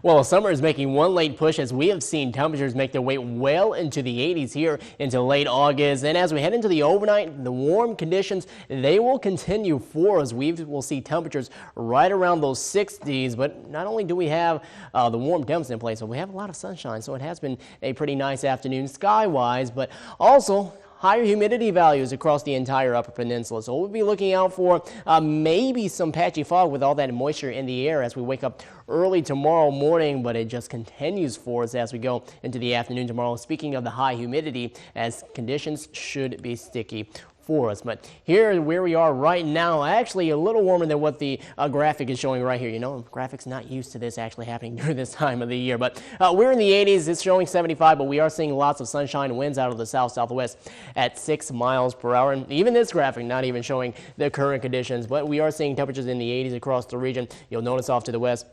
Well, summer is making one late push as we have seen temperatures make their way well into the 80s here into late August. And as we head into the overnight, the warm conditions, they will continue for us. We will see temperatures right around those 60s. But not only do we have the warm temps in place, but we have a lot of sunshine. So it has been a pretty nice afternoon sky-wise, but also higher humidity values across the entire Upper Peninsula. So we'll be looking out for maybe some patchy fog with all that moisture in the air as we wake up early tomorrow morning, but it just continues for us as we go into the afternoon tomorrow. Speaking of the high humidity, as conditions should be sticky for us. But here where we are right now, actually a little warmer than what the graphic is showing right here. You know, graphics not used to this actually happening during this time of the year. But we're in the 80s. It's showing 75, but we are seeing lots of sunshine, winds out of the south-southwest at 6 miles per hour. And even this graphic not even showing the current conditions, but we are seeing temperatures in the 80s across the region. You'll notice off to the west,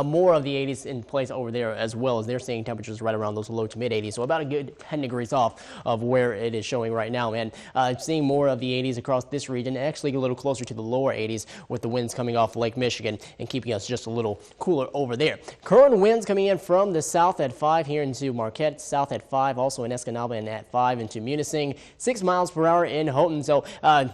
more of the 80s in place over there, as well as they're seeing temperatures right around those low to mid 80s. So about a good 10 degrees off of where it is showing right now. And seeing more of the 80s across this region, actually a little closer to the lower 80s with the winds coming off Lake Michigan and keeping us just a little cooler over there. Current winds coming in from the south at 5 here into Marquette, south at 5, also in Escanaba, and at 5 into Munising, 6 miles per hour in Houghton. So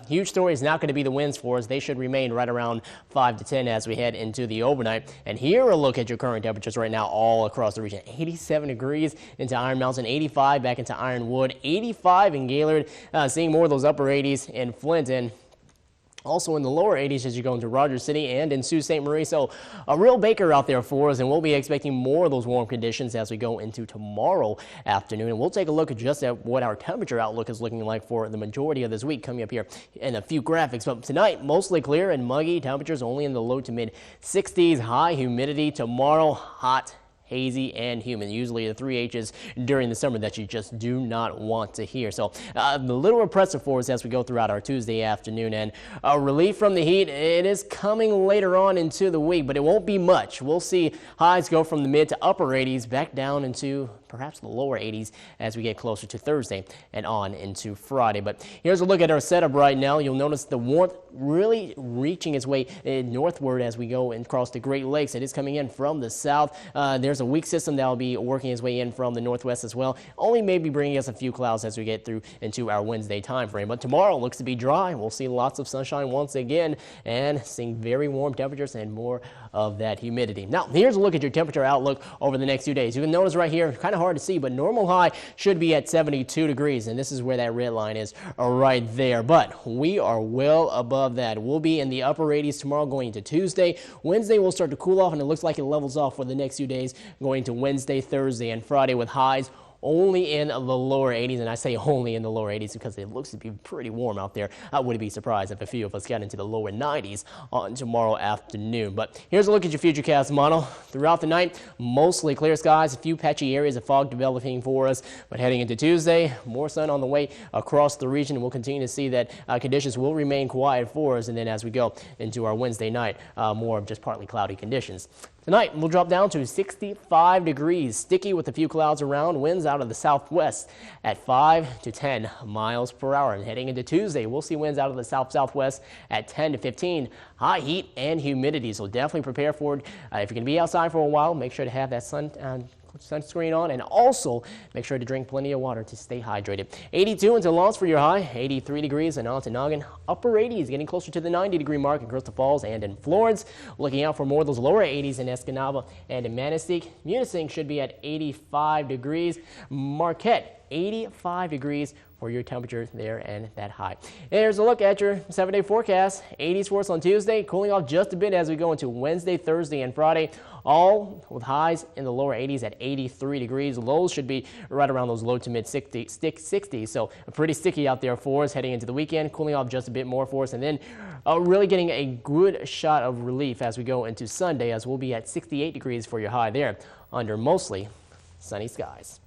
huge story is not going to be the winds for us. They should remain right around 5 to 10 as we head into the overnight. And here a look at your current temperatures right now all across the region. 87 degrees into Iron Mountain, 85 back into Ironwood, 85 in Gaylord, seeing more of those upper 80s in Flint, and also in the lower 80s as you go into Rogers City and in Sault Ste. Marie. So a real baker out there for us, and we'll be expecting more of those warm conditions as we go into tomorrow afternoon. And we'll take a look at just at what our temperature outlook is looking like for the majority of this week coming up here in a few graphics. But tonight, mostly clear and muggy. Temperatures only in the low to mid 60s. High humidity. Tomorrow, hot, hazy, and humid. Usually the 3 H's during the summer that you just do not want to hear. So a little oppressive for us as we go throughout our Tuesday afternoon. And relief from the heat, it is coming later on into the week, but it won't be much. We'll see highs go from the mid to upper 80s back down into perhaps the lower 80s as we get closer to Thursday and on into Friday. But here's a look at our setup right now. You'll notice the warmth really reaching its way northward as we go across the Great Lakes. It is coming in from the south. There's a weak system that will be working its way in from the northwest as well, only maybe bringing us a few clouds as we get through into our Wednesday time frame. But tomorrow looks to be dry. We'll see lots of sunshine once again and seeing very warm temperatures and more of that humidity. Now, here's a look at your temperature outlook over the next few days. You can notice right here, kind of hard to see, but normal high should be at 72 degrees, and this is where that red line is right there. But we are well above that. We'll be in the upper 80s tomorrow going into Tuesday. Wednesday will start to cool off, and it looks like it levels off for the next few days going to Wednesday, Thursday, and Friday with highs only in the lower 80s, and I say only in the lower 80s because it looks to be pretty warm out there. I wouldn't be surprised if a few of us got into the lower 90s on tomorrow afternoon. But here's a look at your futurecast model. Throughout the night, mostly clear skies, a few patchy areas of fog developing for us. But heading into Tuesday, more sun on the way across the region. We'll continue to see that conditions will remain quiet for us. And then as we go into our Wednesday night, more of just partly cloudy conditions. Tonight, we'll drop down to 65 degrees, sticky with a few clouds around, winds out of the southwest at 5 to 10 miles per hour. And heading into Tuesday, we'll see winds out of the south-southwest at 10 to 15, high heat and humidity. So definitely prepare for it. If you're going to be outside for a while, make sure to have that sunscreen on, and also make sure to drink plenty of water to stay hydrated. 82 into Lawrence for your high, 83 degrees in Ontonagon, upper 80s, getting closer to the 90-degree mark in Crystal Falls and in Florence. Looking out for more of those lower 80s in Escanaba and in Manistee. Munising should be at 85 degrees. Marquette, 85 degrees for your temperature there and that high. And here's a look at your 7-day forecast. 80s for us on Tuesday, cooling off just a bit as we go into Wednesday, Thursday, and Friday, all with highs in the lower 80s at 83 degrees. Lows should be right around those low to mid 60s. So pretty sticky out there for us heading into the weekend, cooling off just a bit more for us, and then really getting a good shot of relief as we go into Sunday, as we'll be at 68 degrees for your high there under mostly sunny skies.